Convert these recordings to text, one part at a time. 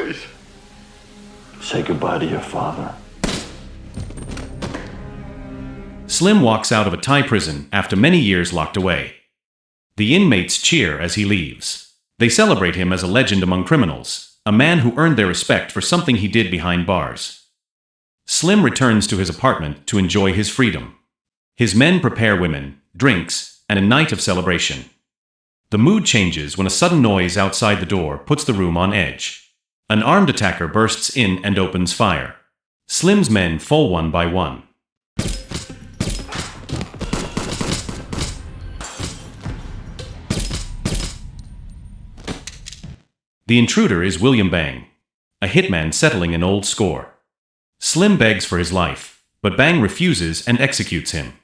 boys. Say goodbye to your father. Slim walks out of a Thai prison after many years locked away. The inmates cheer as he leaves. They celebrate him as a legend among criminals, a man who earned their respect for something he did behind bars. Slim returns to his apartment to enjoy his freedom. His men prepare women, drinks, and a night of celebration. The mood changes when a sudden noise outside the door puts the room on edge. An armed attacker bursts in and opens fire. Slim's men fall one by one. The intruder is William Bang, a hitman settling an old score. Slim begs for his life, but Bang refuses and executes him.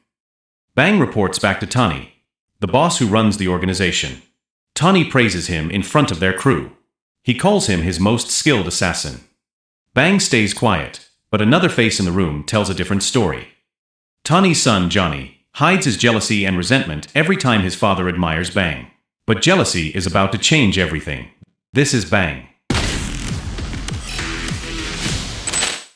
Bang reports back to Tani, the boss who runs the organization. Tani praises him in front of their crew. He calls him his most skilled assassin. Bang stays quiet, but another face in the room tells a different story. Tani's son, Johnny, hides his jealousy and resentment every time his father admires Bang. But jealousy is about to change everything. This is Bang.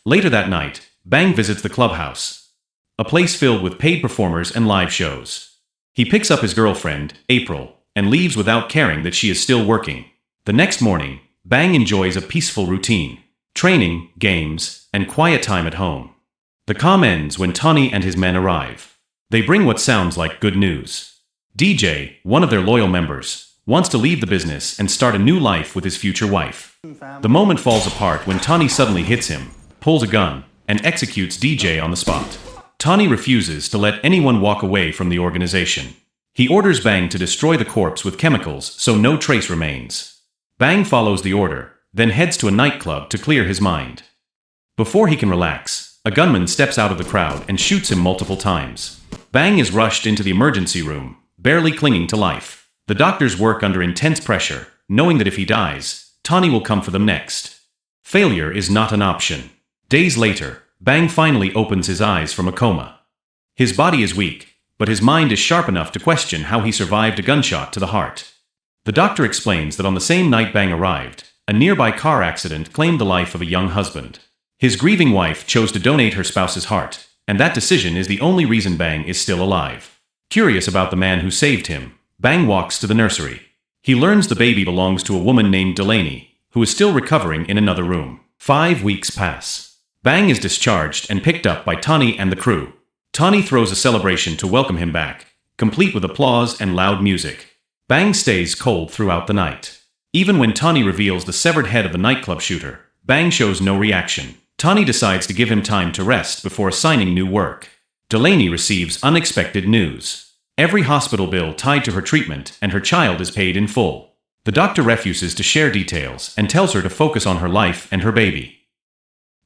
Later that night, Bang visits the clubhouse, a place filled with paid performers and live shows. He picks up his girlfriend, April, and leaves without caring that she is still working. The next morning, Bang enjoys a peaceful routine, training, games, and quiet time at home. The calm ends when Tani and his men arrive. They bring what sounds like good news. DJ, one of their loyal members, wants to leave the business and start a new life with his future wife. The moment falls apart when Tani suddenly hits him, pulls a gun, and executes DJ on the spot. Tani refuses to let anyone walk away from the organization. He orders Bang to destroy the corpse with chemicals so no trace remains. Bang follows the order, then heads to a nightclub to clear his mind. Before he can relax, a gunman steps out of the crowd and shoots him multiple times. Bang is rushed into the emergency room, barely clinging to life. The doctors work under intense pressure, knowing that if he dies, Tani will come for them next. Failure is not an option. Days later, Bang finally opens his eyes from a coma. His body is weak, but his mind is sharp enough to question how he survived a gunshot to the heart. The doctor explains that on the same night Bang arrived, a nearby car accident claimed the life of a young husband. His grieving wife chose to donate her spouse's heart, and that decision is the only reason Bang is still alive. Curious about the man who saved him, Bang walks to the nursery. He learns the baby belongs to a woman named Delaney, who is still recovering in another room. 5 weeks pass. Bang is discharged and picked up by Tani and the crew. Tani throws a celebration to welcome him back, complete with applause and loud music. Bang stays cold throughout the night. Even when Tani reveals the severed head of the nightclub shooter, Bang shows no reaction. Tani decides to give him time to rest before assigning new work. Delaney receives unexpected news. Every hospital bill tied to her treatment and her child is paid in full. The doctor refuses to share details and tells her to focus on her life and her baby.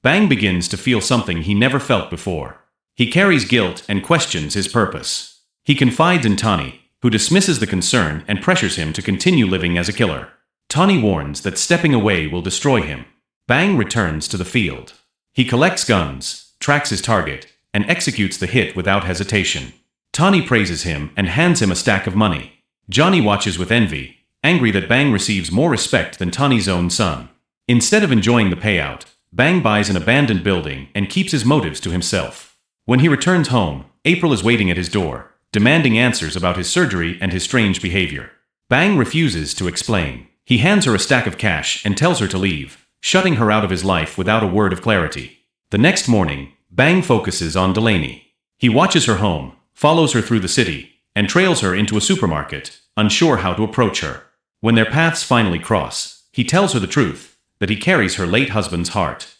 Bang begins to feel something he never felt before. He carries guilt and questions his purpose. He confides in Tani, who dismisses the concern and pressures him to continue living as a killer. Tani warns that stepping away will destroy him. Bang returns to the field. He collects guns, tracks his target, and executes the hit without hesitation. Tani praises him and hands him a stack of money. Johnny watches with envy, angry that Bang receives more respect than Tani's own son. Instead of enjoying the payout, Bang buys an abandoned building and keeps his motives to himself. When he returns home, April is waiting at his door, demanding answers about his surgery and his strange behavior. Bang refuses to explain. He hands her a stack of cash and tells her to leave, shutting her out of his life without a word of clarity. The next morning, Bang focuses on Delaney. He watches her home, follows her through the city, and trails her into a supermarket, unsure how to approach her. When their paths finally cross, he tells her the truth, that he carries her late husband's heart.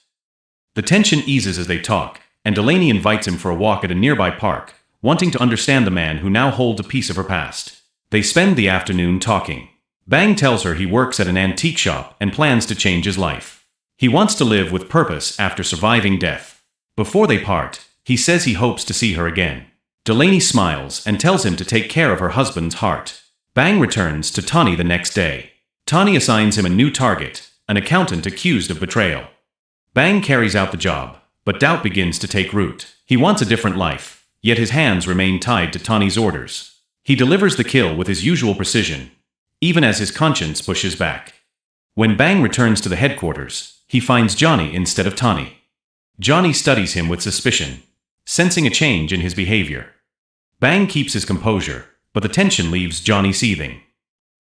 The tension eases as they talk, and Delaney invites him for a walk at a nearby park, wanting to understand the man who now holds a piece of her past. They spend the afternoon talking. Bang tells her he works at an antique shop and plans to change his life. He wants to live with purpose after surviving death. Before they part, he says he hopes to see her again. Delaney smiles and tells him to take care of her husband's heart. Bang returns to Tani the next day. Tani assigns him a new target, an accountant accused of betrayal. Bang carries out the job, but doubt begins to take root. He wants a different life, yet his hands remain tied to Tani's orders. He delivers the kill with his usual precision, even as his conscience pushes back. When Bang returns to the headquarters, he finds Johnny instead of Tani. Johnny studies him with suspicion, sensing a change in his behavior. Bang keeps his composure, but the tension leaves Johnny seething.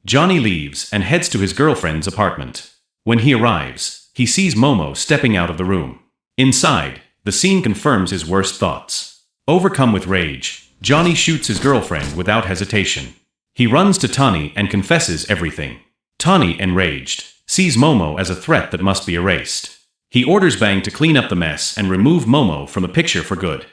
Johnny leaves and heads to his girlfriend's apartment. When he arrives, he sees Momo stepping out of the room. Inside, the scene confirms his worst thoughts. Overcome with rage, Johnny shoots his girlfriend without hesitation. He runs to Tani and confesses everything. Tani, enraged, sees Momo as a threat that must be erased. He orders Bang to clean up the mess and remove Momo from the picture for good.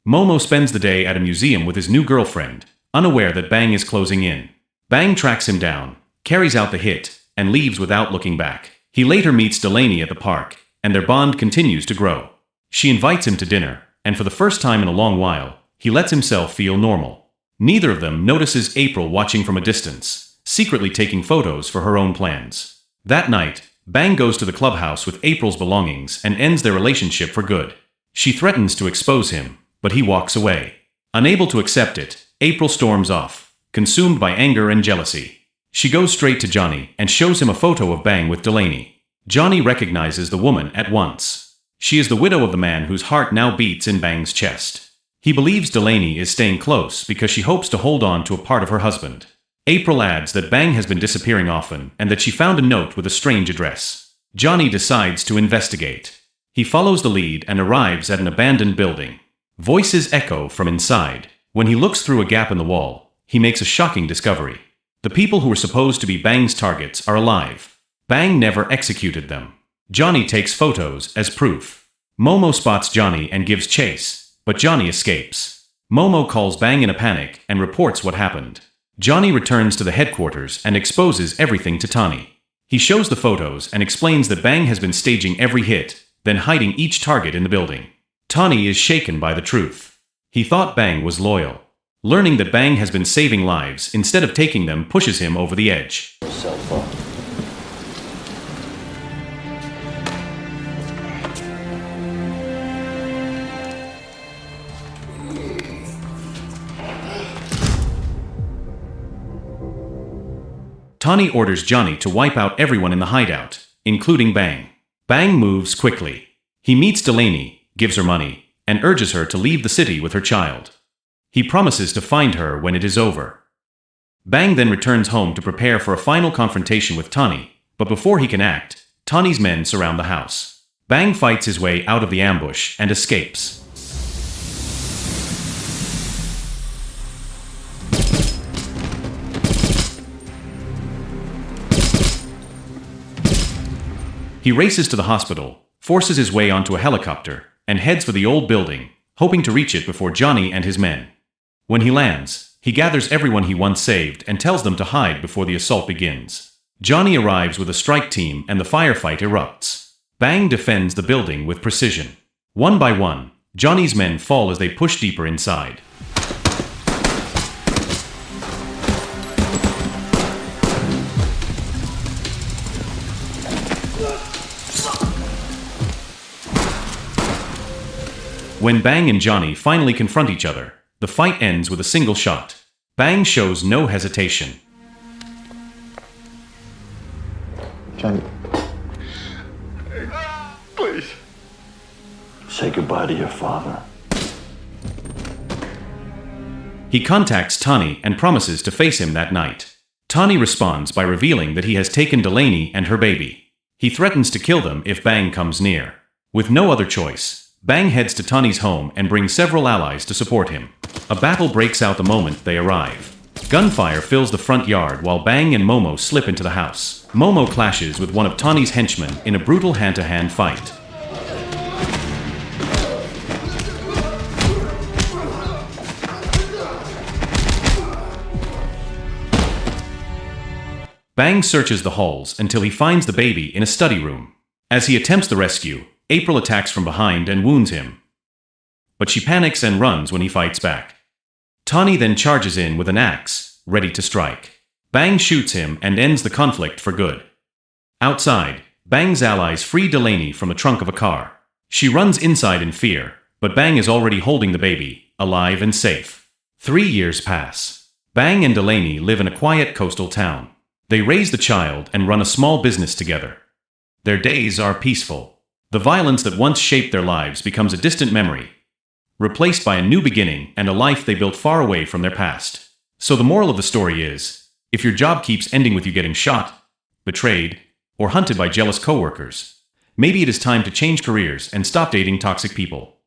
Momo spends the day at a museum with his new girlfriend, unaware that Bang is closing in. Bang tracks him down, carries out the hit, and leaves without looking back. He later meets Delaney at the park, and their bond continues to grow. She invites him to dinner, and for the first time in a long while, he lets himself feel normal. Neither of them notices April watching from a distance, secretly taking photos for her own plans. That night, Bang goes to the clubhouse with April's belongings and ends their relationship for good. She threatens to expose him, but he walks away. Unable to accept it, April storms off, consumed by anger and jealousy. She goes straight to Johnny and shows him a photo of Bang with Delaney. Johnny recognizes the woman at once. She is the widow of the man whose heart now beats in Bang's chest. He believes Delaney is staying close because she hopes to hold on to a part of her husband. April adds that Bang has been disappearing often and that she found a note with a strange address. Johnny decides to investigate. He follows the lead and arrives at an abandoned building. Voices echo from inside. When he looks through a gap in the wall, he makes a shocking discovery. The people who were supposed to be Bang's targets are alive. Bang never executed them. Johnny takes photos as proof. Momo spots Johnny and gives chase, but Johnny escapes. Momo calls Bang in a panic and reports what happened. Johnny returns to the headquarters and exposes everything to Tani. He shows the photos and explains that Bang has been staging every hit, then hiding each target in the building. Tani is shaken by the truth. He thought Bang was loyal. Learning that Bang has been saving lives instead of taking them pushes him over the edge. Cell phone. Tani orders Johnny to wipe out everyone in the hideout, including Bang. Bang moves quickly. He meets Delaney, gives her money, and urges her to leave the city with her child. He promises to find her when it is over. Bang then returns home to prepare for a final confrontation with Tani, but before he can act, Tani's men surround the house. Bang fights his way out of the ambush and escapes. He races to the hospital, forces his way onto a helicopter, and heads for the old building, hoping to reach it before Johnny and his men. When he lands, he gathers everyone he once saved and tells them to hide before the assault begins. Johnny arrives with a strike team and the firefight erupts. Bang defends the building with precision. One by one, Johnny's men fall as they push deeper inside. When Bang and Johnny finally confront each other, the fight ends with a single shot. Bang shows no hesitation. Johnny, Please. say goodbye to your father. He contacts Tani and promises to face him that night. Tani responds by revealing that he has taken Delaney and her baby. He threatens to kill them if Bang comes near. With no other choice, Bang heads to Tani's home and brings several allies to support him. A battle breaks out the moment they arrive. Gunfire fills the front yard while Bang and Momo slip into the house. Momo clashes with one of Tani's henchmen in a brutal hand-to-hand fight. Bang searches the halls until he finds the baby in a study room. As he attempts the rescue, April attacks from behind and wounds him. But she panics and runs when he fights back. Tani then charges in with an axe, ready to strike. Bang shoots him and ends the conflict for good. Outside, Bang's allies free Delaney from the trunk of a car. She runs inside in fear, but Bang is already holding the baby, alive and safe. 3 years pass. Bang and Delaney live in a quiet coastal town. They raise the child and run a small business together. Their days are peaceful. The violence that once shaped their lives becomes a distant memory, replaced by a new beginning and a life they built far away from their past. So the moral of the story is, if your job keeps ending with you getting shot, betrayed, or hunted by jealous coworkers, maybe it is time to change careers and stop dating toxic people.